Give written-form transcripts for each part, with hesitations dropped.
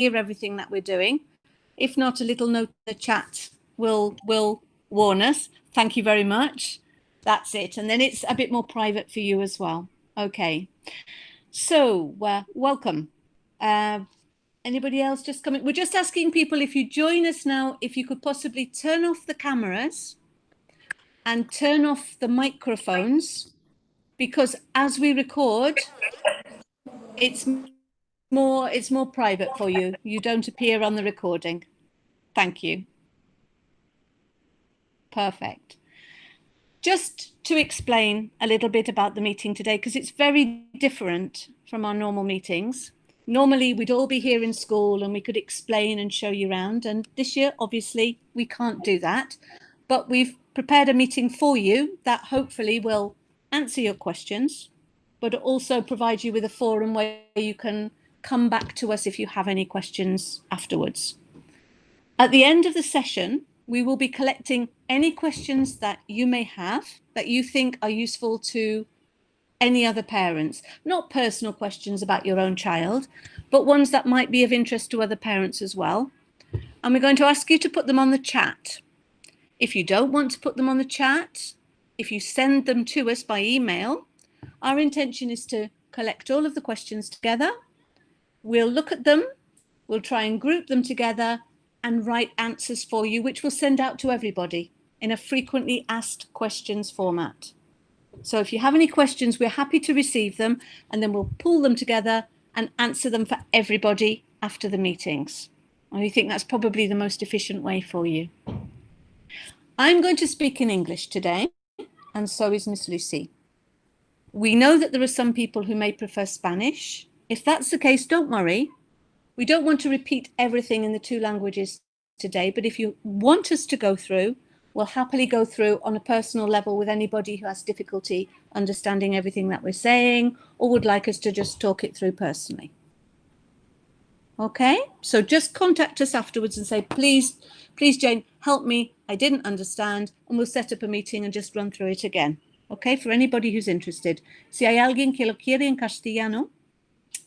hear everything that we're doing. If not, a little note in the chat will warn us. Thank you very much. That's it. And then it's a bit more private for you as well. Okay. So welcome. Anybody else just coming? We're just asking people, if you join us now, if you could possibly turn off the cameras and turn off the microphones, because as we record, it's more private for you. You don't appear on the recording. Thank you. Perfect. Just to explain a little bit about the meeting today, because it's very different from our normal meetings. Normally, we'd all be here in school and we could explain and show you around. And this year, obviously, we can't do that. But we've prepared a meeting for you that hopefully will answer your questions, but also provide you with a forum where you can come back to us if you have any questions afterwards. At the end of the session, we will be collecting any questions that you may have that you think are useful to any other parents, not personal questions about your own child, but ones that might be of interest to other parents as well. And we're going to ask you to put them on the chat. If you don't want to put them on the chat, if you send them to us by email, our intention is to collect all of the questions together. We'll look at them, we'll try and group them together and write answers for you, which we'll send out to everybody in a frequently asked questions format. So if you have any questions, we're happy to receive them, and then we'll pull them together and answer them for everybody after the meetings. And we think that's probably the most efficient way for you. I'm going to speak in English today, and so is Miss Lucy. We know that there are some people who may prefer Spanish. If that's the case, don't worry. We don't want to repeat everything in the two languages today, but if you want us to go through, we'll happily go through on a personal level with anybody who has difficulty understanding everything that we're saying or would like us to just talk it through personally. Okay, so just contact us afterwards and say, please, Jane, help me. I didn't understand, and we'll set up a meeting and just run through it again. Okay, for anybody who's interested. Si hay alguien que lo quiere en castellano,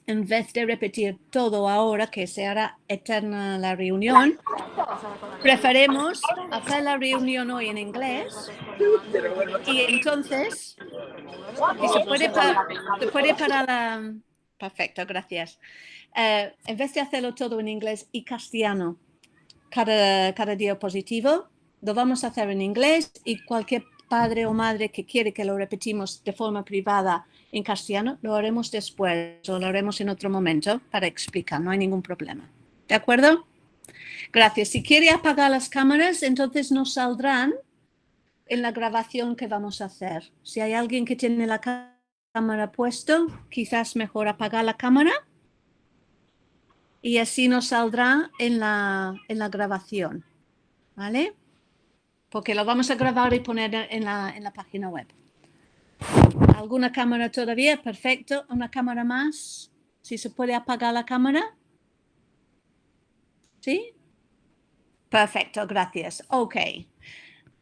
en vez de repetir todo ahora que se hará eterna la reunión, preferimos hacer la reunión hoy en inglés y entonces, si se puede parar la... Perfecto, gracias. En vez de hacerlo todo en inglés y castellano, cada diapositivo, lo vamos a hacer en inglés y cualquier padre o madre que quiere que lo repetimos de forma privada en castellano, lo haremos después o lo haremos en otro momento para explicar, no hay ningún problema. ¿De acuerdo? Gracias. Si quiere apagar las cámaras, entonces nos saldrán en la grabación que vamos a hacer. Si hay alguien que tiene la cámara puesto, quizás mejor apagar la cámara y así nos saldrá en la grabación, ¿vale? Porque lo vamos a grabar y poner en la página web. ¿Alguna cámara todavía? Perfecto. ¿Una cámara más? Si se puede apagar la cámara. ¿Sí? Perfecto, gracias. Okay.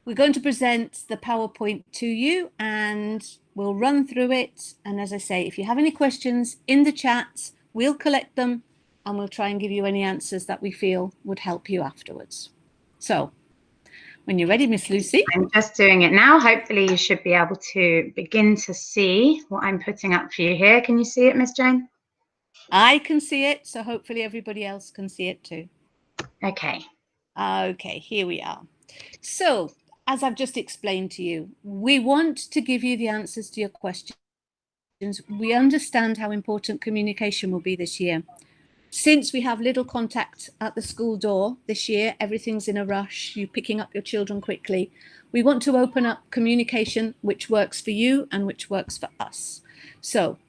We're going to present the PowerPoint to you and we'll run through it. And as I say, if you have any questions in the chat, we'll collect them and we'll try and give you any answers that we feel would help you afterwards. So, when you're ready, Miss Lucy. I'm just doing it now. Hopefully you should be able to begin to see what I'm putting up for you here. Can you see it, Miss Jane? I can see it, so hopefully everybody else can see it too. Okay. Okay, here we are. So, as I've just explained to you, we want to give you the answers to your questions. We understand how important communication will be this year. Since we have little contact at the school door this year, everything's in a rush, you're picking up your children quickly. We want to open up communication which works for you and which works for us. So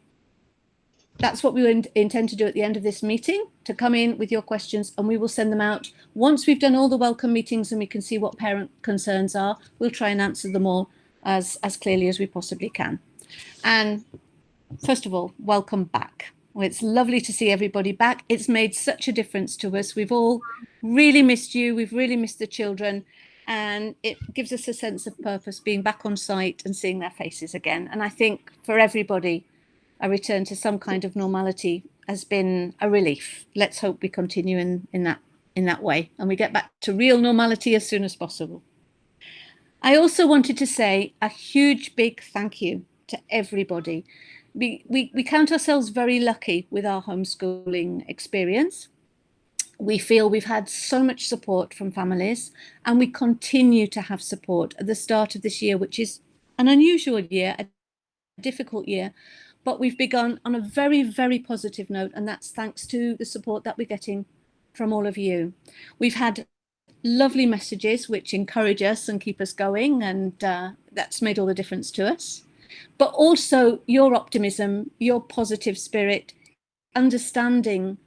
that's what we intend to do at the end of this meeting, to come in with your questions and we will send them out. Once we've done all the welcome meetings and we can see what parent concerns are, we'll try and answer them all as clearly as we possibly can. And first of all, welcome back. Well, it's lovely to see everybody back. It's made such a difference to us. We've all really missed you. We've really missed the children. And it gives us a sense of purpose being back on site and seeing their faces again. And I think for everybody, a return to some kind of normality has been a relief. Let's hope we continue in that way and we get back to real normality as soon as possible. I also wanted to say a huge big thank you to everybody. We count ourselves very lucky with our homeschooling experience. We feel we've had so much support from families, and we continue to have support at the start of this year, which is an unusual year, a difficult year, but we've begun on a very, very positive note, and that's thanks to the support that we're getting from all of you. We've had lovely messages which encourage us and keep us going, and that's made all the difference to us. But also your optimism, your positive spirit, understanding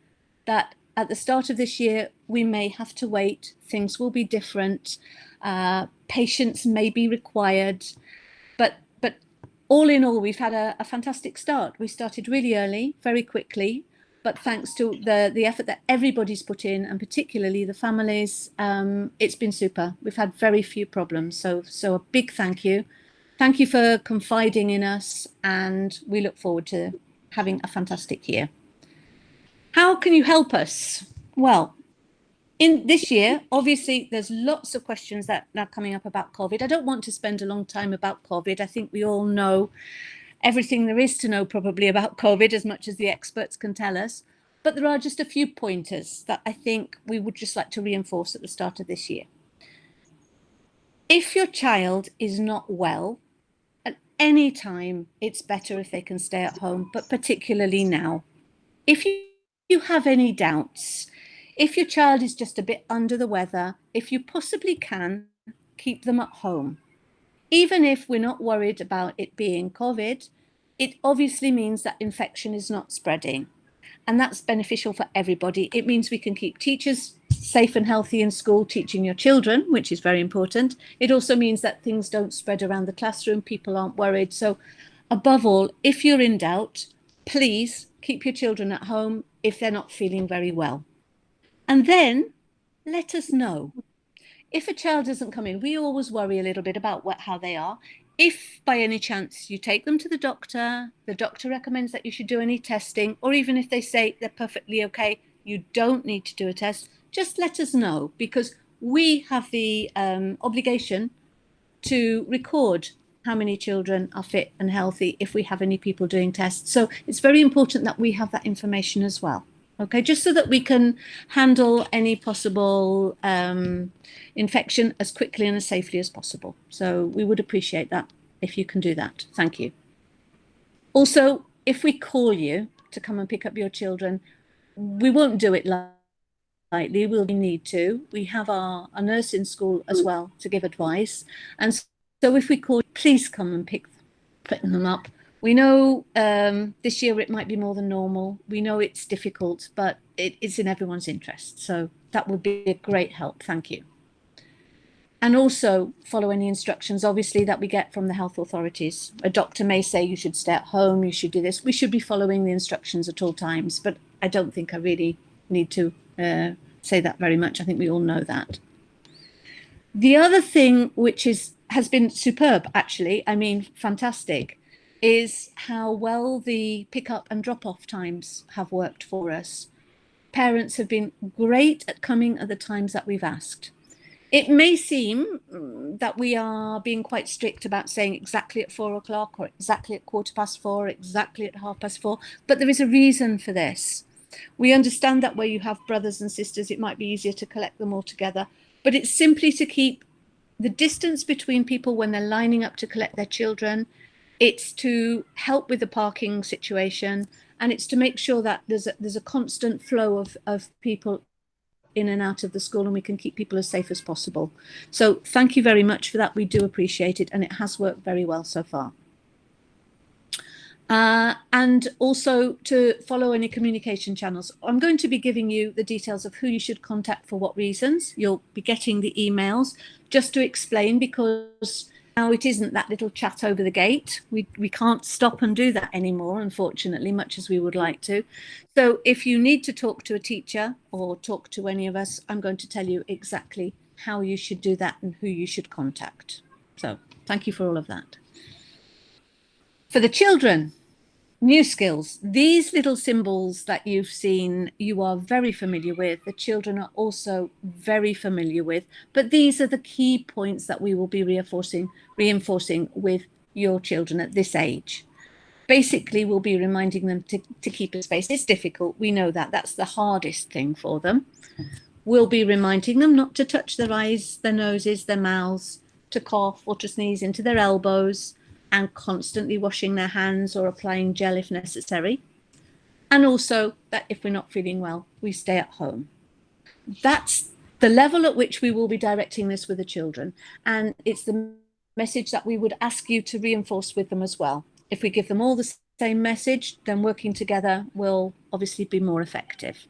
that at the start of this year, we may have to wait, things will be different, patience may be required, but all in all, we've had a fantastic start. We started really early, very quickly, but thanks to the effort that everybody's put in, and particularly the families, it's been super. We've had very few problems, so a big thank you. Thank you for confiding in us, and we look forward to having a fantastic year. How can you help us? Well, in this year, obviously, there's lots of questions that are coming up about COVID. I don't want to spend a long time about COVID. I think we all know everything there is to know probably about COVID, as much as the experts can tell us. But there are just a few pointers that I think we would just like to reinforce at the start of this year. If your child is not well, at any time, it's better if they can stay at home, but particularly now. If you have any doubts, if your child is just a bit under the weather, if you possibly can, keep them at home. Even if we're not worried about it being COVID, it obviously means that infection is not spreading. And that's beneficial for everybody. It means we can keep teachers safe and healthy in school, teaching your children, which is very important. It also means that things don't spread around the classroom, people aren't worried. So above all, if you're in doubt, please keep your children at home if they're not feeling very well. And then let us know. If a child doesn't come in, we always worry a little bit about how they are. If by any chance you take them to the doctor recommends that you should do any testing, or even if they say they're perfectly okay, you don't need to do a test, just let us know, because we have the obligation to record how many children are fit and healthy if we have any people doing tests. So it's very important that we have that information as well. Okay, just so that we can handle any possible infection as quickly and as safely as possible. So we would appreciate that if you can do that. Thank you. Also, if we call you to come and pick up your children, we won't do it lightly. We'll need to. We have a nurse in school as well to give advice. And so if we call, please come and pick them up. We know this year it might be more than normal. We know it's difficult, but it's in everyone's interest. So that would be a great help. Thank you. And also follow any instructions, obviously, that we get from the health authorities. A doctor may say you should stay at home, you should do this. We should be following the instructions at all times, but I don't think I really need to say that very much. I think we all know that. The other thing, which has been superb, actually, I mean, fantastic, is how well the pick-up and drop-off times have worked for us. Parents have been great at coming at the times that we've asked. It may seem that we are being quite strict about saying exactly at 4 o'clock or exactly at 4:15, exactly at 4:30, but there is a reason for this. We understand that where you have brothers and sisters, it might be easier to collect them all together, but it's simply to keep the distance between people when they're lining up to collect their children. It's to help with the parking situation, and it's to make sure that there's a constant flow of people in and out of the school, and we can keep people as safe as possible. So thank you very much for that. We do appreciate it, and it has worked very well so far. And also to follow any communication channels. I'm going to be giving you the details of who you should contact for what reasons. You'll be getting the emails, just to explain, because now it isn't that little chat over the gate. We can't stop and do that anymore, unfortunately, much as we would like to. So if you need to talk to a teacher or talk to any of us, I'm going to tell you exactly how you should do that and who you should contact. So thank you for all of that. For the children, New skills. These little symbols that you've seen, you are very familiar with. The children are also very familiar with. But these are the key points that we will be reinforcing with your children at this age. Basically, we'll be reminding them to keep a space. It's difficult. We know that. That's the hardest thing for them. We'll be reminding them not to touch their eyes, their noses, their mouths, to cough or to sneeze into their elbows, and constantly washing their hands or applying gel if necessary. And also that if we're not feeling well, we stay at home. That's the level at which we will be directing this with the children. And it's the message that we would ask you to reinforce with them as well. If we give them all the same message, then working together will obviously be more effective.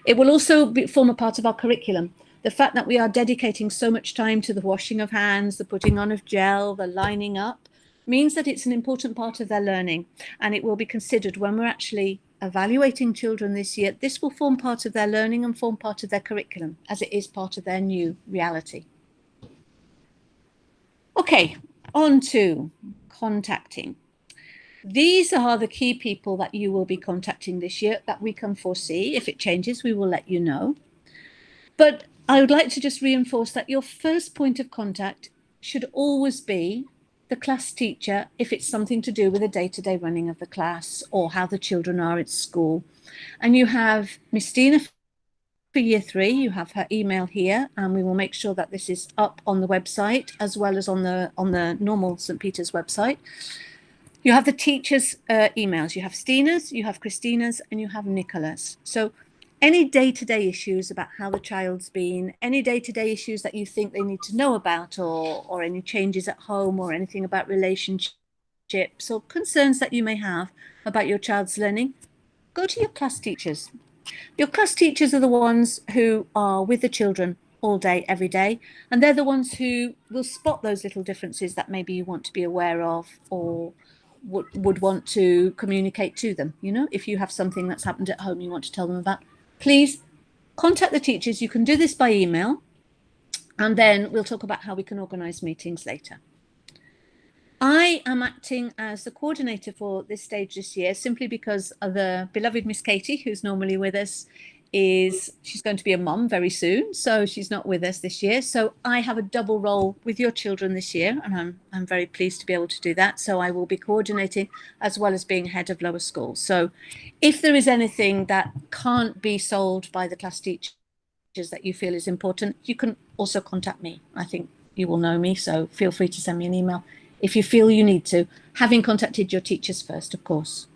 It will also form a part of our curriculum. The fact that we are dedicating so much time to the washing of hands, the putting on of gel, the lining up, means that it's an important part of their learning, and it will be considered when we're actually evaluating children this year. This will form part of their learning and form part of their curriculum, as it is part of their new reality. Okay, on to contacting. These are the key people that you will be contacting this year that we can foresee. If it changes, we will let you know. But I would like to just reinforce that your first point of contact should always be the class teacher if it's something to do with the day-to-day running of the class or how the children are at school. And you have Miss Dina for year 3, you have her email here, and we will make sure that this is up on the website as well as on the normal St. Peter's website. You have the teachers' emails. You have Stina's, you have Christina's, and you have Nicola's. So any day-to-day issues about how the child's been, any day-to-day issues that you think they need to know about, or any changes at home, or anything about relationships or concerns that you may have about your child's learning, go to your class teachers. Your class teachers are the ones who are with the children all day, every day, and they're the ones who will spot those little differences that maybe you want to be aware of or would want to communicate to them. You know, if you have something that's happened at home you want to tell them about, please contact the teachers. You can do this by email, and then we'll talk about how we can organise meetings later. I am acting as the coordinator for this stage this year simply because of the beloved Miss Katie, who's normally with us, she's going to be a mum very soon, so she's not with us this year. So I have a double role with your children this year, and I'm very pleased to be able to do that. So I will be coordinating as well as being head of lower school. So if there is anything that can't be solved by the class teachers that you feel is important, you can also contact me. I think you will know me, so feel free to send me an email if you feel you need to, having contacted your teachers first, of course.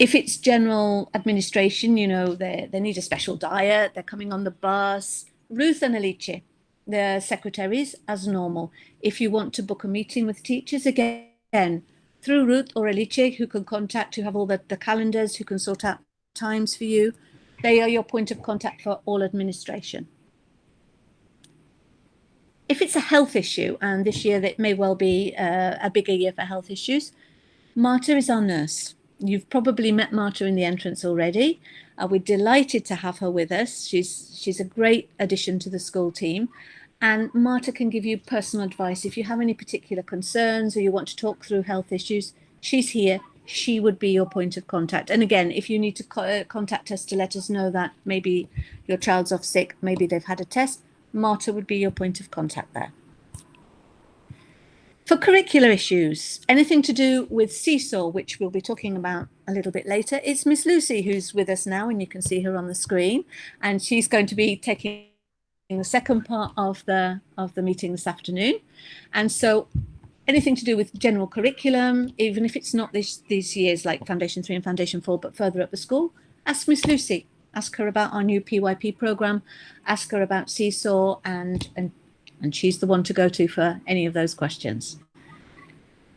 If it's general administration, you know, they need a special diet, they're coming on the bus. Ruth and Alice, the secretaries, as normal. If you want to book a meeting with teachers, again, through Ruth or Alice, who can contact, who have all the calendars, who can sort out times for you. They are your point of contact for all administration. If it's a health issue, and this year it may well be a bigger year for health issues, Marta is our nurse. You've probably met Marta in the entrance already. We're delighted to have her with us. She's a great addition to the school team. And Marta can give you personal advice. If you have any particular concerns or you want to talk through health issues, she's here. She would be your point of contact. And again, if you need to contact us to let us know that maybe your child's off sick, maybe they've had a test, Marta would be your point of contact there. For curricular issues, anything to do with Seesaw, which we'll be talking about a little bit later, it's Miss Lucy who's with us now, and you can see her on the screen, and she's going to be taking the second part of the meeting this afternoon. And so anything to do with general curriculum, even if it's not these years like Foundation 3 and Foundation 4, but further up the school, ask Miss Lucy. Ask her about our new PYP programme, ask her about Seesaw, and she's the one to go to for any of those questions.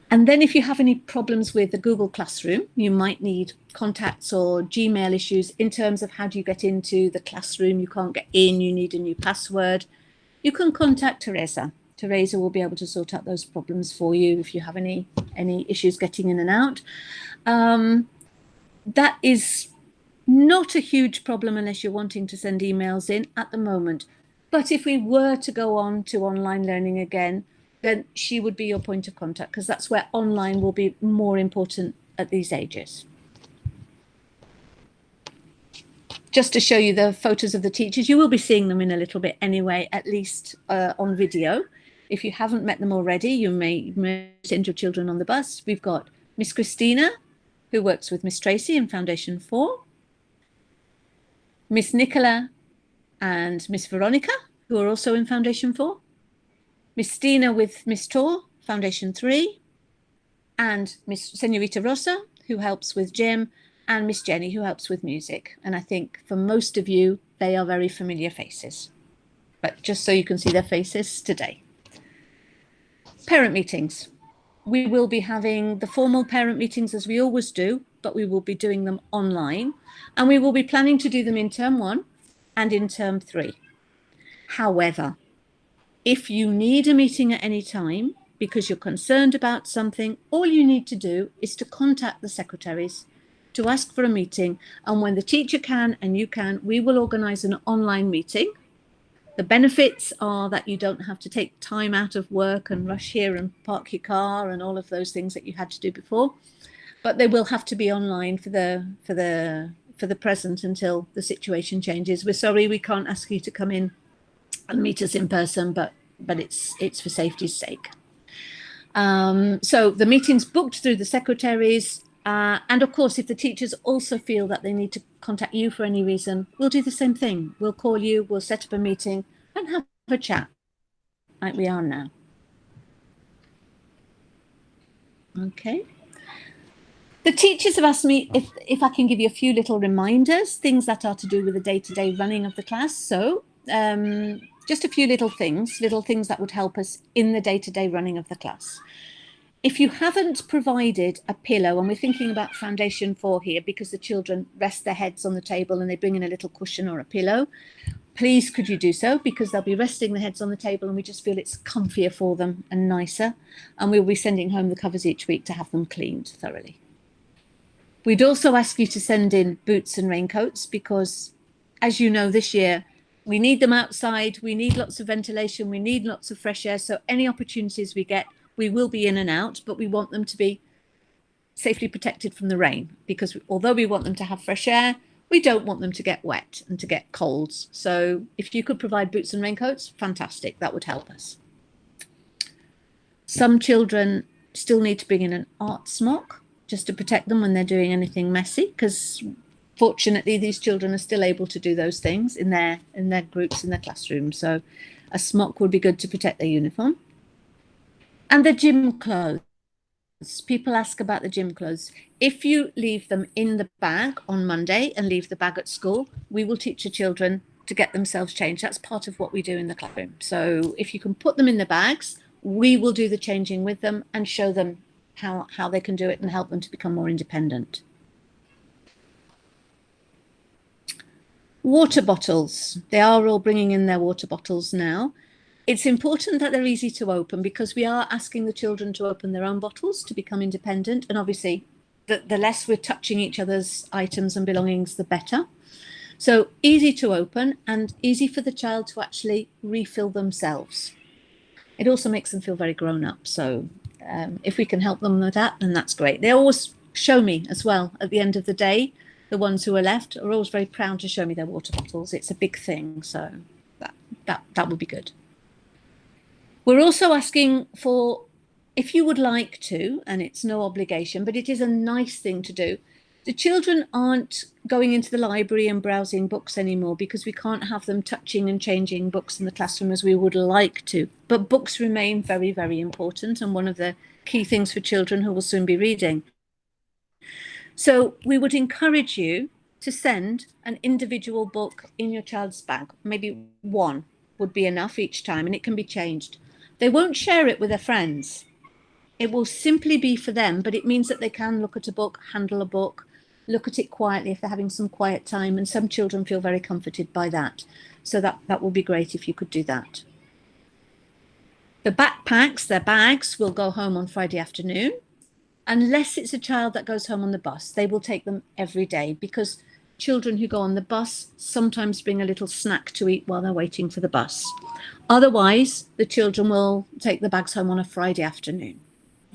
And then if you have any problems with the Google Classroom, you might need contacts or Gmail issues in terms of how do you get into the classroom, you can't get in, you need a new password, you can contact Teresa. Teresa will be able to sort out those problems for you if you have any issues getting in and out. That is not a huge problem unless you're wanting to send emails in at the moment. But if we were to go on to online learning again, then she would be your point of contact, because that's where online will be more important at these ages. Just to show you the photos of the teachers, you will be seeing them in a little bit anyway, at least on video. If you haven't met them already, you may send your children on the bus. We've got Miss Christina, who works with Miss Tracy in Foundation 4, Miss Nicola and Miss Veronica, who are also in Foundation 4, Miss Stina with Miss Tor, Foundation 3, and Miss Senorita Rosa, who helps with gym, and Miss Jenny, who helps with music. And I think for most of you, they are very familiar faces. But just so you can see their faces today. Parent meetings. We will be having the formal parent meetings as we always do, but we will be doing them online. And we will be planning to do them in term 1 and in term 3. However, if you need a meeting at any time because you're concerned about something, all you need to do is to contact the secretaries to ask for a meeting. And when the teacher can and you can, we will organise an online meeting. The benefits are that you don't have to take time out of work and rush here and park your car and all of those things that you had to do before. But they will have to be online for the present until the situation changes. We're sorry we can't ask you to come in and meet us in person, but it's for safety's sake. So the meeting's booked through the secretaries. And of course, if the teachers also feel that they need to contact you for any reason, we'll do the same thing. We'll call you, we'll set up a meeting and have a chat like we are now. Okay. The teachers have asked me if I can give you a few little reminders, things that are to do with the day-to-day running of the class. So just a few little things that would help us in the day-to-day running of the class. If you haven't provided a pillow, and we're thinking about Foundation 4 here because the children rest their heads on the table and they bring in a little cushion or a pillow, please could you do so, because they'll be resting their heads on the table and we just feel it's comfier for them and nicer. And we'll be sending home the covers each week to have them cleaned thoroughly. We'd also ask you to send in boots and raincoats because, as you know, this year, we need them outside, we need lots of ventilation, we need lots of fresh air. So any opportunities we get, we will be in and out, but we want them to be safely protected from the rain because although we want them to have fresh air, we don't want them to get wet and to get colds. So if you could provide boots and raincoats, fantastic, that would help us. Some children still need to bring in an art smock just to protect them when they're doing anything messy, because fortunately these children are still able to do those things in their groups in their classroom. So a smock would be good to protect their uniform. And the gym clothes. People ask about the gym clothes. If you leave them in the bag on Monday and leave the bag at school, we will teach the children to get themselves changed. That's part of what we do in the classroom. So if you can put them in the bags, we will do the changing with them and show them how they can do it and help them to become more independent. Water bottles. They are all bringing in their water bottles now. It's important that they're easy to open because we are asking the children to open their own bottles to become independent. And obviously, the less we're touching each other's items and belongings, the better. So easy to open and easy for the child to actually refill themselves. It also makes them feel very grown up. So if we can help them with that, then that's great. They always show me as well at the end of the day. The ones who are left are always very proud to show me their water bottles. It's a big thing. So that would be good. We're also asking for, if you would like to, and it's no obligation, but it is a nice thing to do. The children aren't going into the library and browsing books anymore because we can't have them touching and changing books in the classroom as we would like to. But books remain very, very important and one of the key things for children who will soon be reading. So we would encourage you to send an individual book in your child's bag. Maybe one would be enough each time, and it can be changed. They won't share it with their friends. It will simply be for them, but it means that they can look at a book, handle a book, look at it quietly if they're having some quiet time, and some children feel very comforted by that. So that would be great if you could do that. The backpacks, their bags, will go home on Friday afternoon. Unless it's a child that goes home on the bus, they will take them every day because children who go on the bus sometimes bring a little snack to eat while they're waiting for the bus. Otherwise, the children will take the bags home on a Friday afternoon.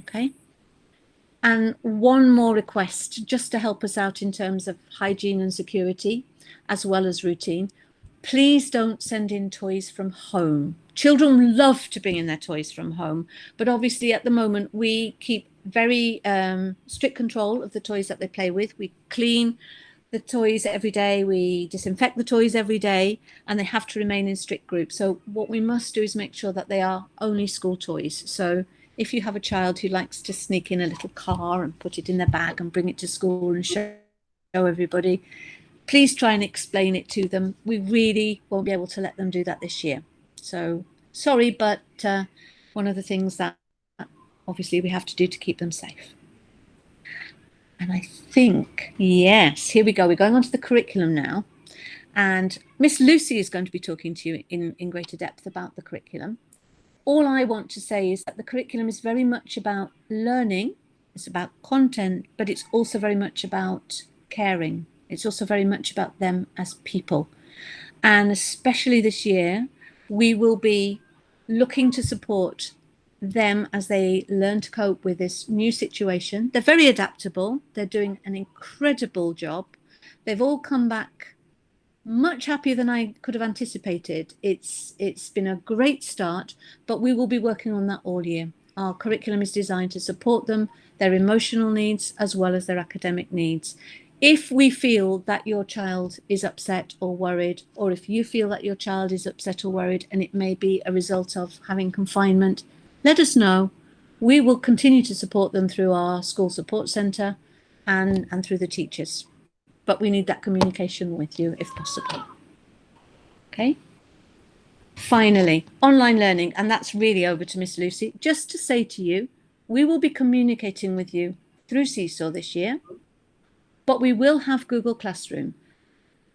Okay. And one more request, just to help us out in terms of hygiene and security, as well as routine. Please don't send in toys from home. Children love to bring in their toys from home, but obviously at the moment we keep very strict control of the toys that they play with. We clean the toys every day, we disinfect the toys every day, and they have to remain in strict groups. So what we must do is make sure that they are only school toys. So if you have a child who likes to sneak in a little car and put it in their bag and bring it to school and show everybody, please try and explain it to them. We really won't be able to let them do that this year. So sorry, but one of the things that obviously we have to do to keep them safe. And I think, yes, here we go. We're going on to the curriculum now. And Miss Lucy is going to be talking to you in greater depth about the curriculum. All I want to say is that the curriculum is very much about learning. It's about content, but it's also very much about caring. It's also very much about them as people. And especially this year, we will be looking to support them as they learn to cope with this new situation. They're very adaptable. They're doing an incredible job. They've all come back much happier than I could have anticipated. It's been a great start, but we will be working on that all year. Our curriculum is designed to support them, their emotional needs, as well as their academic needs. If we feel that your child is upset or worried, or if you feel that your child is upset or worried, and it may be a result of having confinement, let us know. We will continue to support them through our school support centre and through the teachers. But we need that communication with you if possible. Okay. Finally, online learning, and that's really over to Miss Lucy. Just to say to you, we will be communicating with you through Seesaw this year, but we will have Google Classroom.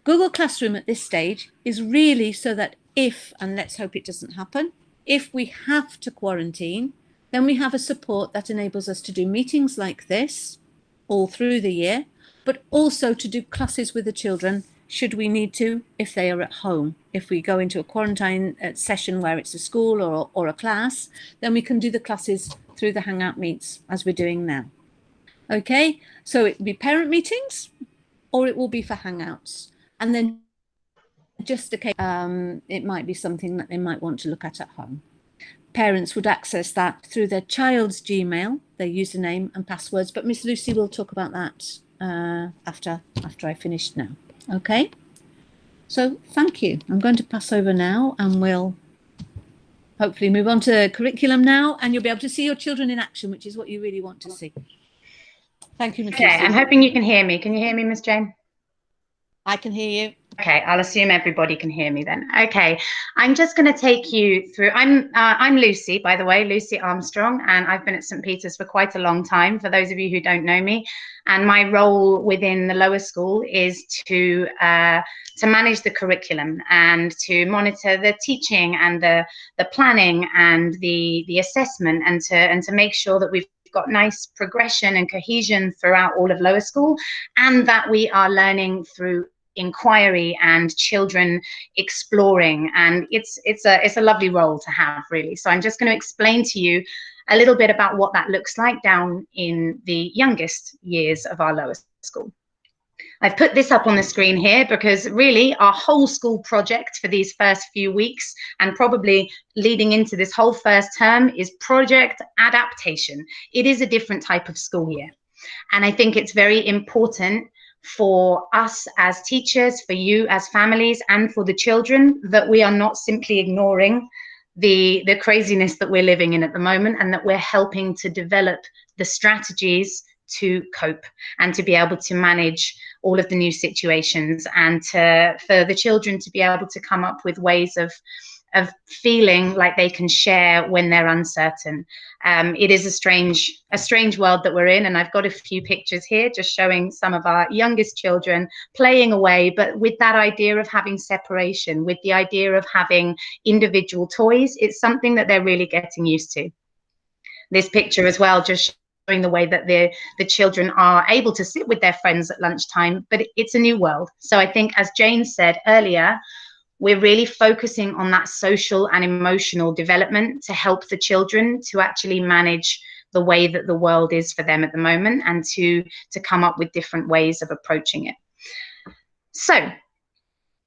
Google Classroom at this stage is really so that if, and let's hope it doesn't happen, if we have to quarantine, then we have a support that enables us to do meetings like this all through the year, but also to do classes with the children should we need to, if they are at home. If we go into a quarantine session where it's a school or a class, then we can do the classes through the Hangout Meets as we're doing now. Okay, so it will be parent meetings or it will be for Hangouts. And then just in case it might be something that they might want to look at home. Parents would access that through their child's Gmail, their username and passwords. But Miss Lucy will talk about that after I finish now. Okay, so thank you. I'm going to pass over now and we'll hopefully move on to curriculum now, and you'll be able to see your children in action, which is what you really want to see. Thank you, Miss Lucy. I'm hoping you can hear me. Can you hear me, Miss Jane? I can hear you. Okay, I'll assume everybody can hear me then. Okay, I'm just going to take you through. I'm Lucy, by the way, Lucy Armstrong, and I've been at St. Peter's for quite a long time, for those of you who don't know me. And my role within the lower school is to manage the curriculum and to monitor the teaching and the planning and the assessment, and to make sure that we've got nice progression and cohesion throughout all of lower school, and that we are learning through inquiry and children exploring. And it's a lovely role to have, really. So I'm just going to explain to you a little bit about what that looks like down in the youngest years of our lower school. I've put this up on the screen here because really our whole school project for these first few weeks, and probably leading into this whole first term, is project adaptation. It is a different type of school year, and I think it's very important for us as teachers, for you as families, and for the children, that we are not simply ignoring the craziness that we're living in at the moment, and that we're helping to develop the strategies to cope and to be able to manage all of the new situations, and for the children to be able to come up with ways of feeling like they can share when they're uncertain. It is a strange world that we're in, and I've got a few pictures here just showing some of our youngest children playing away, but with that idea of having separation, with the idea of having individual toys. It's something that they're really getting used to. This picture as well just showing the way that the children are able to sit with their friends at lunchtime, but it's a new world. So I think, as Jane said earlier, we're really focusing on that social and emotional development to help the children to actually manage the way that the world is for them at the moment, and to come up with different ways of approaching it. So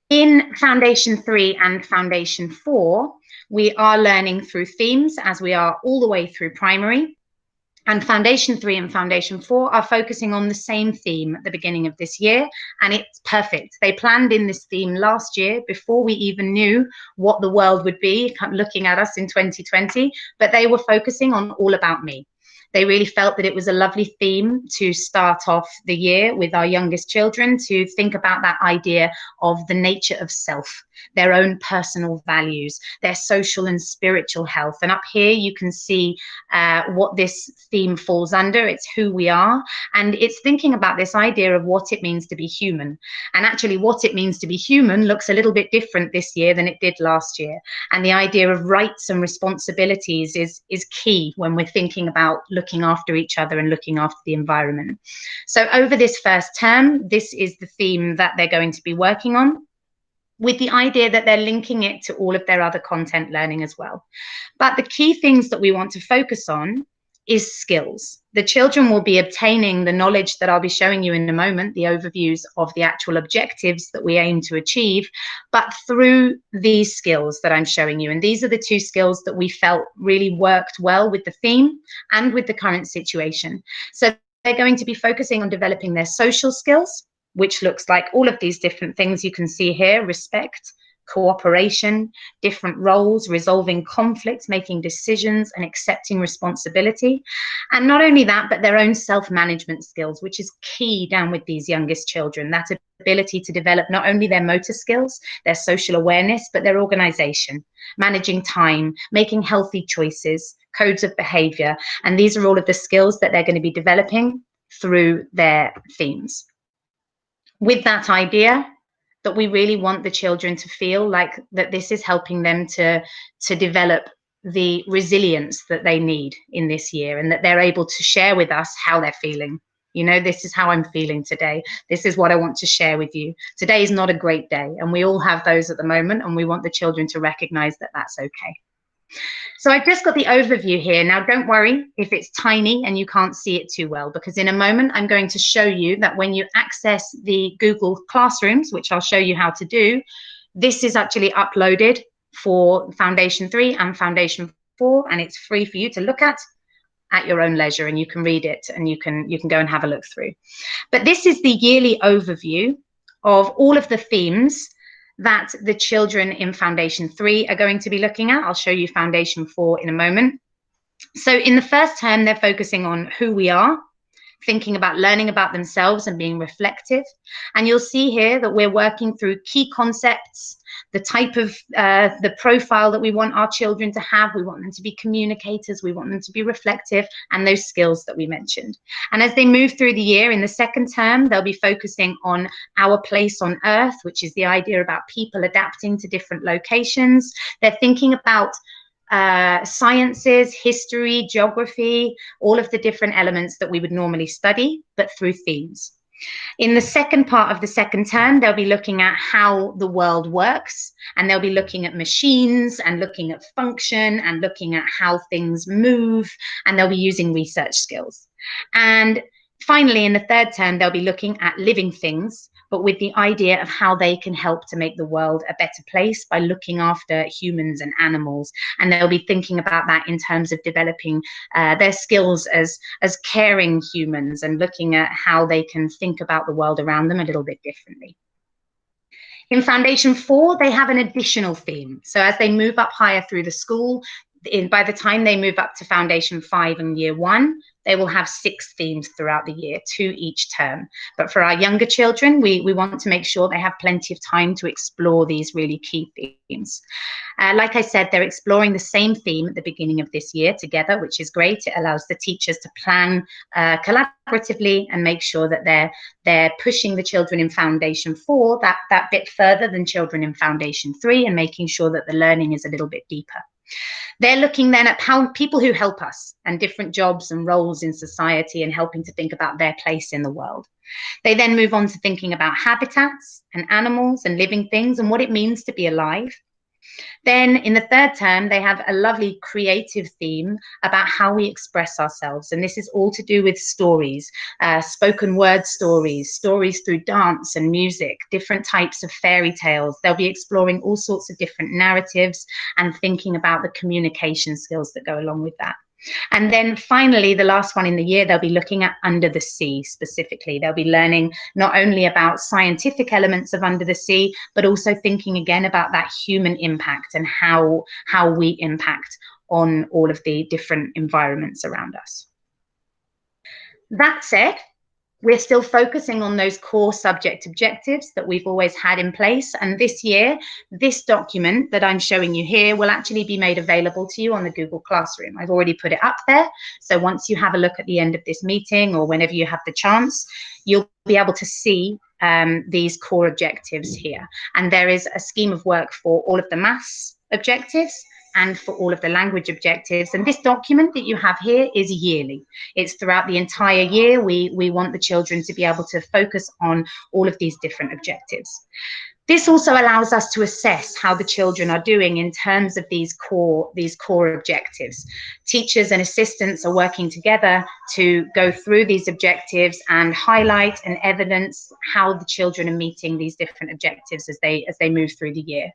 in Foundation 3 and Foundation 4, we are learning through themes, as we are all the way through primary. And Foundation 3 and Foundation 4 are focusing on the same theme at the beginning of this year, and it's perfect. They planned in this theme last year before we even knew what the world would be looking at us in 2020, but they were focusing on All About Me. They really felt that it was a lovely theme to start off the year with our youngest children, to think about that idea of the nature of self, their own personal values, their social and spiritual health. And up here you can see what this theme falls under. It's who we are, and it's thinking about this idea of what it means to be human. And actually what it means to be human looks a little bit different this year than it did last year. And the idea of rights and responsibilities is key when we're thinking about looking after each other and looking after the environment. So over this first term, this is the theme that they're going to be working on, with the idea that they're linking it to all of their other content learning as well. But the key things that we want to focus on is skills. The children will be obtaining the knowledge that I'll be showing you in a moment, the overviews of the actual objectives that we aim to achieve, but through these skills that I'm showing you. And these are the two skills that we felt really worked well with the theme and with the current situation. So they're going to be focusing on developing their social skills, which looks like all of these different things you can see here: respect, cooperation, different roles, resolving conflicts, making decisions, and accepting responsibility. And not only that, but their own self-management skills, which is key down with these youngest children, that ability to develop not only their motor skills, their social awareness, but their organization, managing time, making healthy choices, codes of behavior. And these are all of the skills that they're going to be developing through their themes, with that idea that we really want the children to feel like that this is helping them to develop the resilience that they need in this year, and that they're able to share with us how they're feeling. You know, this is how I'm feeling today. This is what I want to share with you. Today is not a great day, and we all have those at the moment, and we want the children to recognize that that's okay. So I've just got the overview here. Now, don't worry if it's tiny and you can't see it too well, because in a moment I'm going to show you that when you access the Google Classrooms, which I'll show you how to do, this is actually uploaded for Foundation 3 and Foundation 4, and it's free for you to look at your own leisure, and you can read it and you can go and have a look through. But this is the yearly overview of all of the themes that the children in Foundation 3 are going to be looking at. I'll show you Foundation 4 in a moment. So in the first term, they're focusing on who we are, thinking about learning about themselves and being reflective. And you'll see here that we're working through key concepts, the type of the profile that we want our children to have. We want them to be communicators, we want them to be reflective, and those skills that we mentioned. And as they move through the year, in the second term, they'll be focusing on our place on Earth, which is the idea about people adapting to different locations. They're thinking about sciences, history, geography, all of the different elements that we would normally study, but through themes. In the second part of the second term, they'll be looking at how the world works, and they'll be looking at machines and looking at function and looking at how things move, and they'll be using research skills. And finally, in the third term, they'll be looking at living things, but with the idea of how they can help to make the world a better place by looking after humans and animals. And they'll be thinking about that in terms of developing their skills as caring humans, and looking at how they can think about the world around them a little bit differently. In Foundation 4, they have an additional theme. So as they move up higher through the school, by the time they move up to Foundation 5 in year 1, they will have 6 themes throughout the year, 2 each term. But for our younger children, we want to make sure they have plenty of time to explore these really key themes. Like I said, they're exploring the same theme at the beginning of this year together, which is great. It allows the teachers to plan collaboratively and make sure that they're pushing the children in Foundation 4 that bit further than children in Foundation 3, and making sure that the learning is a little bit deeper. They're looking then at how people who help us and different jobs and roles in society, and helping to think about their place in the world. They then move on to thinking about habitats and animals and living things and what it means to be alive. Then in the third term, they have a lovely creative theme about how we express ourselves. And this is all to do with stories, spoken word stories, stories through dance and music, different types of fairy tales. They'll be exploring all sorts of different narratives and thinking about the communication skills that go along with that. And then finally, the last one in the year, they'll be looking at Under the Sea specifically. They'll be learning not only about scientific elements of Under the Sea, but also thinking again about that human impact and how we impact on all of the different environments around us. That said, we're still focusing on those core subject objectives that we've always had in place. And this year, this document that I'm showing you here will actually be made available to you on the Google Classroom. I've already put it up there. So once you have a look at the end of this meeting or whenever you have the chance, you'll be able to see these core objectives here. And there is a scheme of work for all of the maths objectives and for all of the language objectives. And this document that you have here is yearly. It's throughout the entire year. We want the children to be able to focus on all of these different objectives. This also allows us to assess how the children are doing in terms of these core objectives. Teachers and assistants are working together to go through these objectives and highlight and evidence how the children are meeting these different objectives as they move through the year.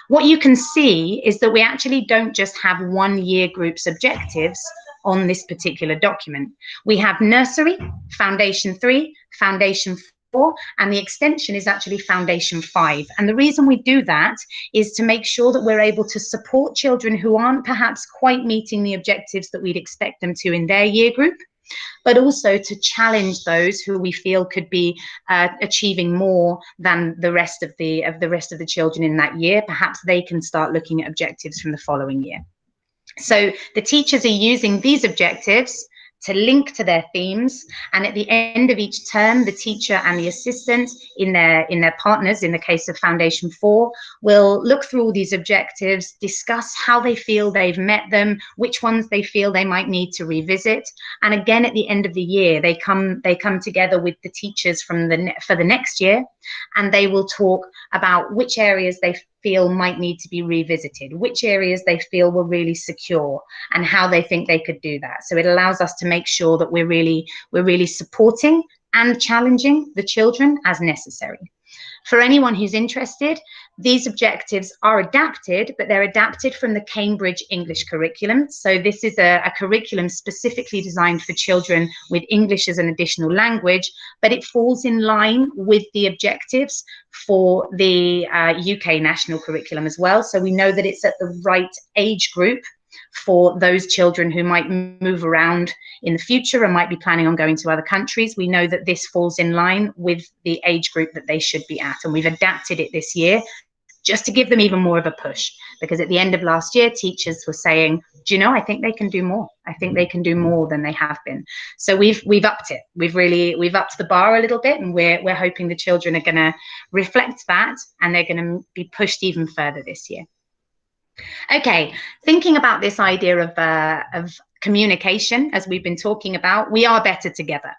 What you can see is that we actually don't just have one year group's objectives on this particular document. We have nursery, foundation 3, foundation 4, and the extension is actually foundation 5. And the reason we do that is to make sure that we're able to support children who aren't perhaps quite meeting the objectives that we'd expect them to in their year group, but also to challenge those who we feel could be achieving more than the rest of the children in that year. Perhaps they can start looking at objectives from the following year. So the teachers are using these objectives to link to their themes, and at the end of each term, the teacher and the assistant in their partners, in the case of Foundation 4, will look through all these objectives, discuss how they feel they've met them, which ones they feel they might need to revisit, and again at the end of the year, they come together with the teachers for the next year, and they will talk about which areas they feel might need to be revisited, which areas they feel were really secure, and how they think they could do that. So it allows us to make sure that we're really supporting and challenging the children as necessary. For anyone who's interested, these objectives are adapted, but they're adapted from the Cambridge English curriculum. So this is a curriculum specifically designed for children with English as an additional language, but it falls in line with the objectives for the UK national curriculum as well. So we know that it's at the right age group for those children who might move around in the future and might be planning on going to other countries. We know that this falls in line with the age group that they should be at, and we've adapted it this year just to give them even more of a push, because at the end of last year, teachers were saying, do you know, I think they can do more. I think they can do more than they have been. So we've upped it. We've upped the bar a little bit, and we're hoping the children are going to reflect that, and they're going to be pushed even further this year. Okay, thinking about this idea of communication, as we've been talking about, we are better together.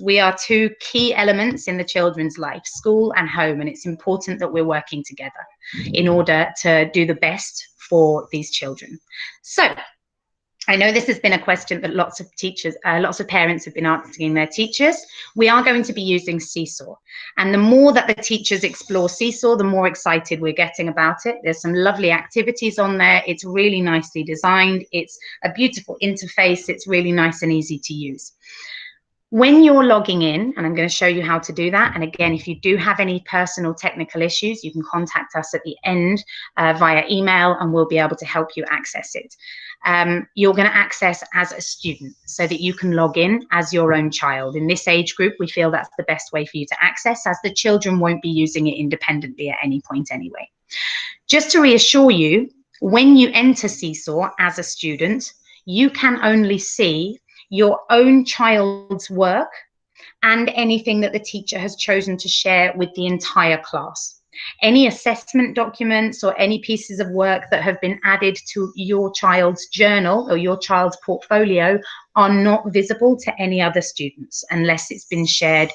We are two key elements in the children's life, school and home, and it's important that we're working together in order to do the best for these children. So I know this has been a question that lots of parents have been asking their teachers. We are going to be using Seesaw. And the more that the teachers explore Seesaw, the more excited we're getting about it. There's some lovely activities on there. It's really nicely designed. It's a beautiful interface. It's really nice and easy to use. When you're logging in, and I'm going to show you how to do that, and again, if you do have any personal technical issues, you can contact us at the end via email, and we'll be able to help you access it. You're going to access as a student so that you can log in as your own child. In this age group, we feel that's the best way for you to access, as the children won't be using it independently at any point anyway. Just to reassure you, when you enter Seesaw as a student, you can only see your own child's work and anything that the teacher has chosen to share with the entire class. Any assessment documents or any pieces of work that have been added to your child's journal or your child's portfolio are not visible to any other students unless it's been shared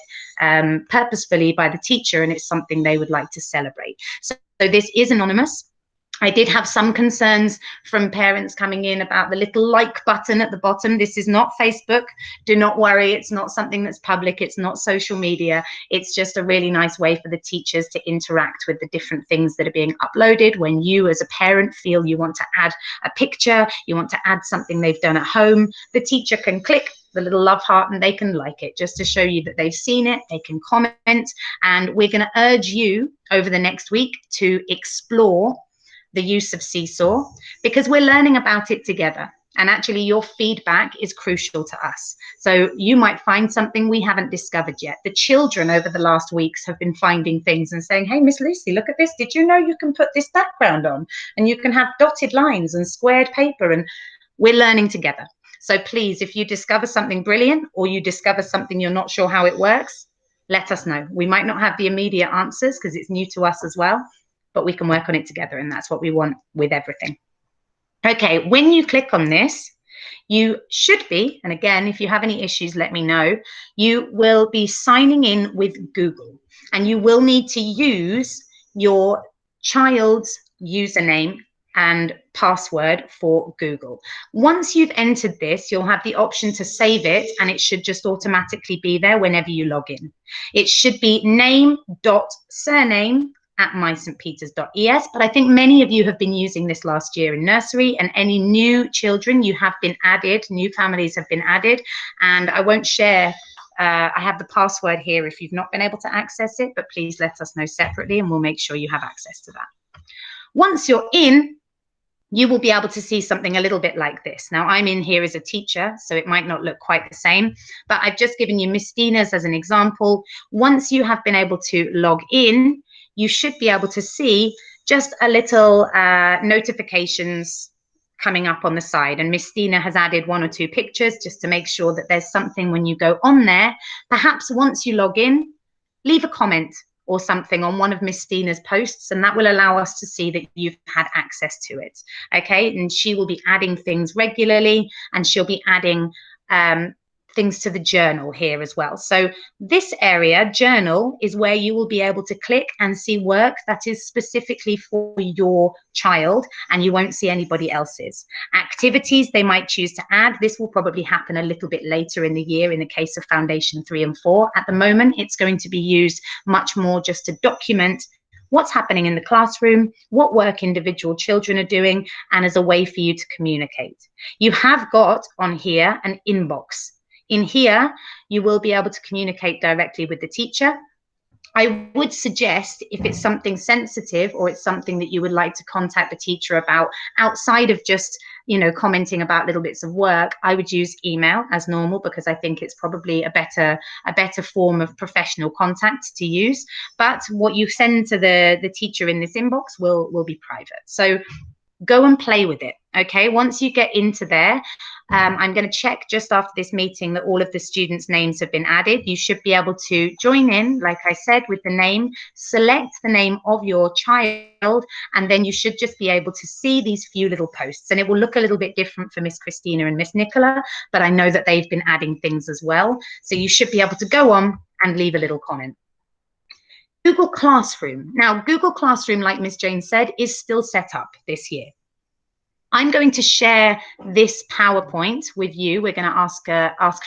purposefully by the teacher and it's something they would like to celebrate. So this is anonymous. I did have some concerns from parents coming in about the little like button at the bottom. This is not Facebook. Do not worry. It's not something that's public. It's not social media. It's just a really nice way for the teachers to interact with the different things that are being uploaded. When you as a parent feel you want to add a picture, you want to add something they've done at home, the teacher can click the little love heart and they can like it just to show you that they've seen it. They can comment, and we're going to urge you over the next week to explore the use of Seesaw, because we're learning about it together. And actually your feedback is crucial to us. So you might find something we haven't discovered yet. The children over the last weeks have been finding things and saying, hey, Miss Lucy, look at this. Did you know you can put this background on? And you can have dotted lines and squared paper, and we're learning together. So please, if you discover something brilliant or you discover something you're not sure how it works, let us know. We might not have the immediate answers because it's new to us as well, but we can work on it together, and that's what we want with everything. Okay, when you click on this, you should be, and again, if you have any issues, let me know, you will be signing in with Google, and you will need to use your child's username and password for Google. Once you've entered this, you'll have the option to save it, and it should just automatically be there whenever you log in. It should be name.surname@mystpeters.es, but I think many of you have been using this last year in nursery, and any new children, you have been added, new families have been added, and I won't share, I have the password here if you've not been able to access it, but please let us know separately and we'll make sure you have access to that. Once you're in, you will be able to see something a little bit like this. Now, I'm in here as a teacher, so it might not look quite the same, but I've just given you Miss Dina's as an example. Once you have been able to log in, you should be able to see just a little notifications coming up on the side. And Miss Dina has added 1 or 2 pictures just to make sure that there's something when you go on there. Perhaps once you log in, leave a comment or something on one of Miss Dina's posts, and that will allow us to see that you've had access to it. Okay, and she will be adding things regularly, and she'll be adding things to the journal here as well. So this area, journal, is where you will be able to click and see work that is specifically for your child, and you won't see anybody else's. Activities they might choose to add. This will probably happen a little bit later in the year in the case of Foundation 3 and 4. At the moment, it's going to be used much more just to document what's happening in the classroom, what work individual children are doing, and as a way for you to communicate. You have got on here an inbox. In here, you will be able to communicate directly with the teacher. I would suggest, if it's something sensitive or it's something that you would like to contact the teacher about outside of just, you know, commenting about little bits of work, I would use email as normal, because I think it's probably a better form of professional contact to use. But what you send to the teacher in this inbox will be private. So go and play with it. Okay, once you get into there, I'm going to check just after this meeting that all of the students' names have been added. You should be able to join in, like I said, with the name, select the name of your child, and then you should just be able to see these few little posts. And it will look a little bit different for Miss Christina and Miss Nicola, but I know that they've been adding things as well. So you should be able to go on and leave a little comment. Google Classroom. Now, Google Classroom, like Miss Jane said, is still set up this year. I'm going to share this PowerPoint with you. We're going to ask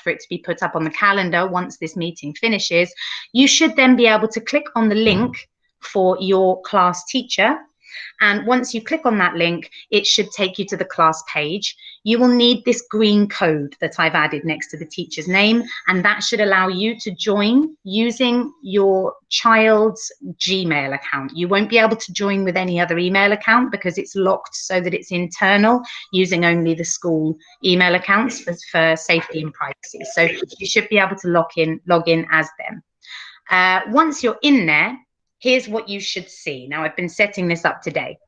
for it to be put up on the calendar once this meeting finishes. You should then be able to click on the link for your class teacher. And once you click on that link, it should take you to the class page. You will need this green code that I've added next to the teacher's name, and that should allow you to join using your child's Gmail account. You won't be able to join with any other email account because it's locked so that it's internal, using only the school email accounts for safety and privacy. So you should be able to log in as them. Once you're in there, here's what you should see. Now, I've been setting this up today.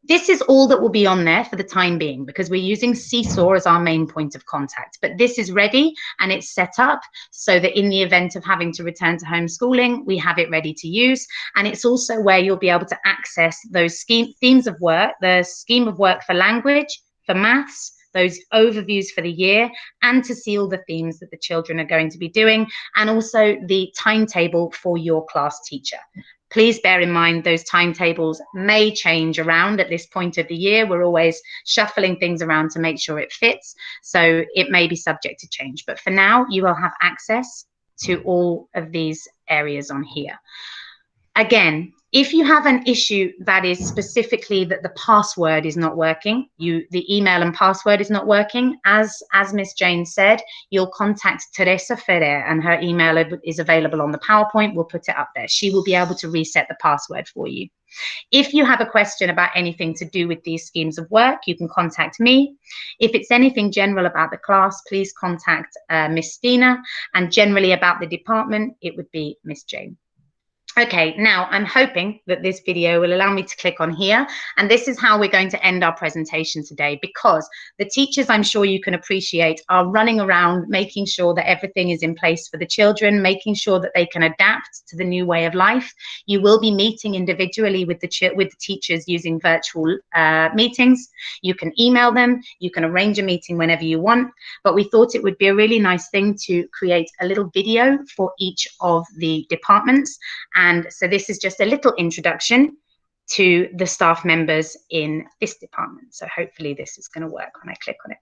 This is all that will be on there for the time being, because we're using Seesaw as our main point of contact. But this is ready and it's set up so that in the event of having to return to homeschooling, we have it ready to use. And it's also where you'll be able to access those themes of work, the scheme of work for language, for maths, those overviews for the year, and to see all the themes that the children are going to be doing, and also the timetable for your class teacher. Please bear in mind those timetables may change around at this point of the year. We're always shuffling things around to make sure it fits. So it may be subject to change. But for now, you will have access to all of these areas on here. Again, if you have an issue that is specifically that the password is not working, the email and password is not working, as Miss Jane said, you'll contact Teresa Ferrer, and her email is available on the PowerPoint. We'll put it up there. She will be able to reset the password for you. If you have a question about anything to do with these schemes of work, you can contact me. If it's anything general about the class, please contact Miss Stina, and generally about the department, it would be Miss Jane. Okay, now I'm hoping that this video will allow me to click on here, and this is how we're going to end our presentation today, because the teachers, I'm sure you can appreciate, are running around making sure that everything is in place for the children, making sure that they can adapt to the new way of life. You will be meeting individually with the teachers using virtual meetings. You can email them, you can arrange a meeting whenever you want, but we thought it would be a really nice thing to create a little video for each of the departments. And so this is just a little introduction to the staff members in this department. So hopefully this is going to work when I click on it.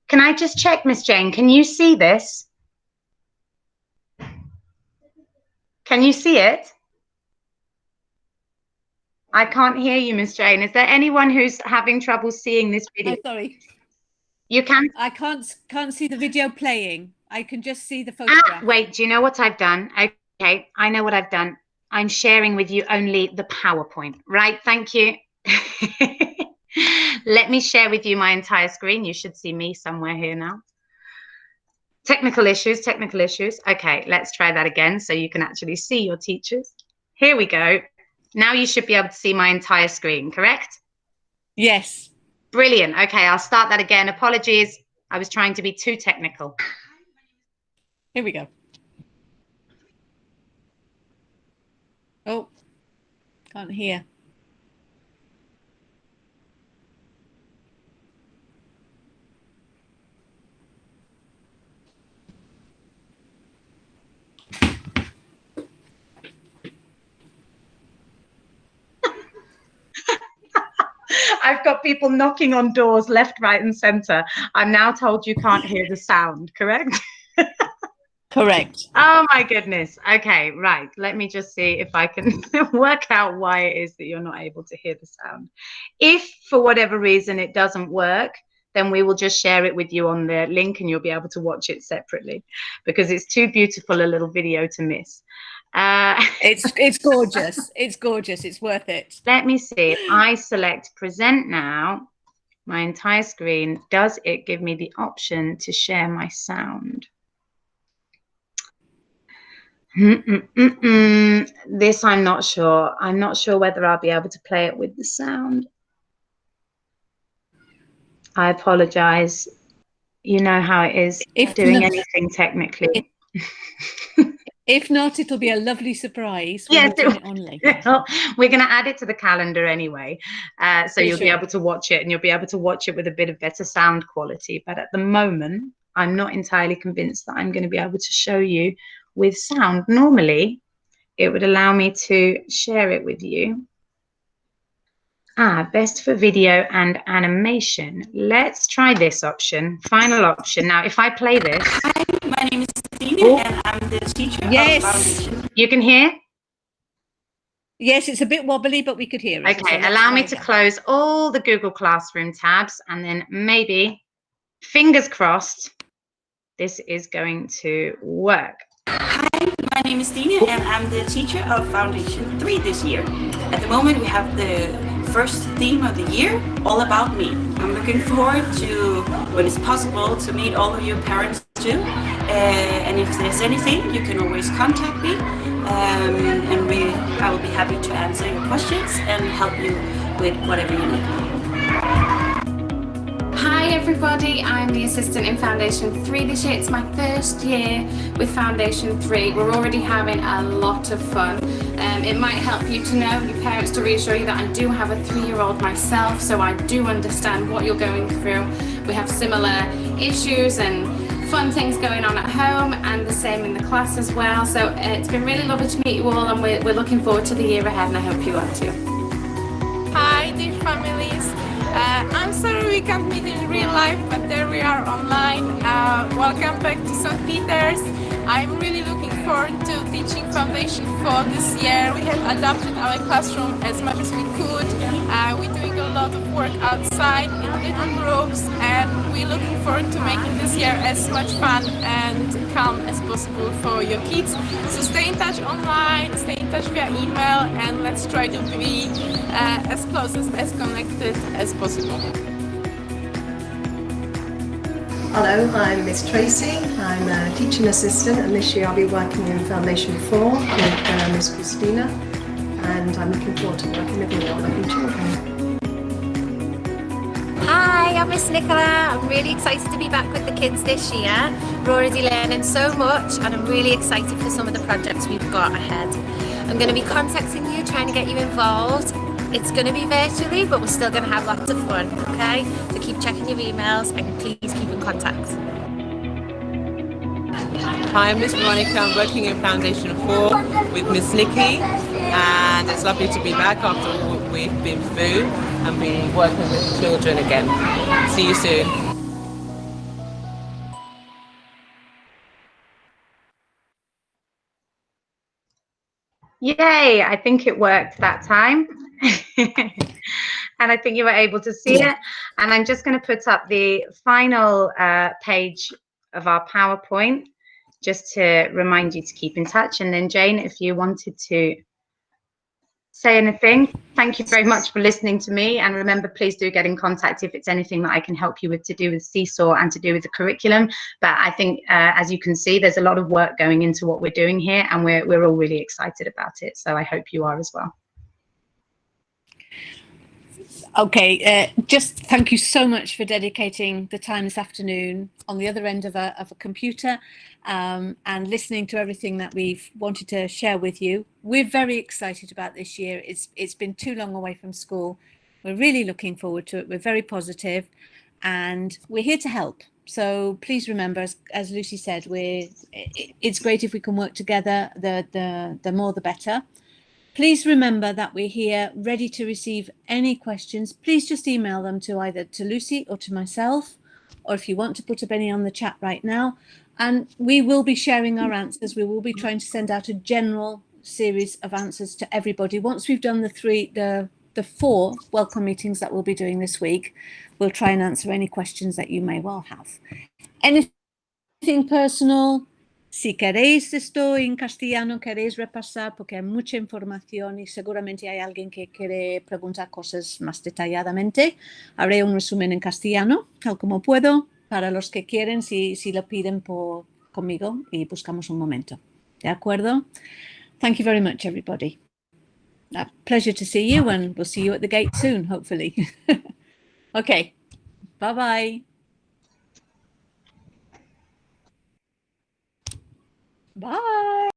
Can I just check, Miss Jane, can you see this? Can you see it? I can't hear you, Miss Jane. Is there anyone who's having trouble seeing this video? Oh, sorry. You can? I can't see the video playing. I can just see the photograph. Wait, do you know what I've done? Okay, I know what I've done. I'm sharing with you only the PowerPoint, right? Thank you. Let me share with you my entire screen. You should see me somewhere here now. Technical issues, technical issues. Okay, let's try that again so you can actually see your teachers. Here we go. Now you should be able to see my entire screen, correct? Yes. Brilliant. Okay, I'll start that again. Apologies. I was trying to be too technical. Here we go. Oh, can't hear. I've got people knocking on doors left, right, and center. I'm now told you can't hear the sound, correct? Correct. Oh my goodness. Okay, right. Let me just see if I can work out why it is that you're not able to hear the sound. If for whatever reason it doesn't work, then we will just share it with you on the link and you'll be able to watch it separately, because it's too beautiful a little video to miss. It's gorgeous. It's gorgeous. It's worth it. Let me see. If I select present now, my entire screen, does it give me the option to share my sound? This I'm not sure. I'm not sure whether I'll be able to play it with the sound. I apologize. You know how it is doing anything technically. If not, it'll be a lovely surprise. Yes, it on later. We're going to add it to the calendar anyway. So you'll be able to watch it, and you'll be able to watch it with a bit of better sound quality. But at the moment, I'm not entirely convinced that I'm going to be able to show you with sound. Normally, it would allow me to share it with you. Best for video and animation. Let's try this option. Final option. Now, if I play this. Hi, my name is Stina, and I'm the teacher of Foundation. You can hear? Yes, it's a bit wobbly, but we could hear it. Okay, so allow me to close all the Google Classroom tabs, and then maybe, fingers crossed, this is going to work. Hi, my name is Stina, and I'm the teacher of Foundation 3 this year. At the moment, we have the first theme of the year, All About Me. I'm looking forward to, when it's possible, to meet all of you parents too. And if there's anything, you can always contact me, and I will be happy to answer your questions and help you with whatever you need. Hi everybody, I'm the assistant in Foundation 3 this year. It's my first year with Foundation 3. We're already having a lot of fun. It might help you to know, your parents, to reassure you that I do have a 3-year-old myself, so I do understand what you're going through. We have similar issues and fun things going on at home, and the same in the class as well. So it's been really lovely to meet you all, and we're looking forward to the year ahead, and I hope you are too. Hi dear families, I'm sorry we can't meet in real life, but there we are online. Welcome back to St. Peter's. I'm really looking forward to teaching Foundation 4 this year. We have adapted our classroom as much as we could. We're doing a lot of work outside in little groups, and we're looking forward to making this year as much fun and calm as possible for your kids. So stay in touch online, stay in touch via email, and let's try to be as close, as connected as possible. Hello, I'm Miss Tracy. I'm a teaching assistant, and this year I'll be working in Foundation 4 with Miss Christina, and I'm looking forward to working with all lovely children. Hi, I'm Miss Nicola. I'm really excited to be back with the kids this year. We're already learning so much, and I'm really excited for some of the projects we've got ahead. I'm going to be contacting you, trying to get you involved. It's going to be virtually, but we're still going to have lots of fun, okay? So keep checking your emails and please keep in contact. Hi, I'm Miss Veronica. I'm working in Foundation 4 with Miss Nikki, and it's lovely to be back after what we've been through and be working with children again. See you soon. Yay, I think it worked that time. And I think you were able to see it. And I'm just going to put up the final page of our PowerPoint just to remind you to keep in touch. And then Jane, if you wanted to say anything, thank you very much for listening to me. And remember, please do get in contact if it's anything that I can help you with to do with Seesaw and to do with the curriculum. But I think, as you can see, there's a lot of work going into what we're doing here, and we're all really excited about it. So I hope you are as well. Okay, just thank you so much for dedicating the time this afternoon on the other end of a computer and listening to everything that we've wanted to share with you. We're very excited about this year. It's been too long away from school. We're really looking forward to it. We're very positive, and we're here to help. So please remember, as Lucy said, it's great if we can work together. The more the better. Please remember that we're here ready to receive any questions. Please just email them to either to Lucy or to myself, or if you want to put up any on the chat right now. And we will be sharing our answers. We will be trying to send out a general series of answers to everybody. Once we've done the 4 welcome meetings that we'll be doing this week, we'll try and answer any questions that you may well have. Anything personal, si queréis esto en castellano, queréis repasar, porque hay mucha información y seguramente hay alguien que quiere preguntar cosas más detalladamente, haré un resumen en castellano, tal como puedo, para los que quieren, si lo piden conmigo, y buscamos un momento. ¿De acuerdo? Thank you very much, everybody. A pleasure to see you, and we'll see you at the gate soon, hopefully. Okay, bye-bye. Bye.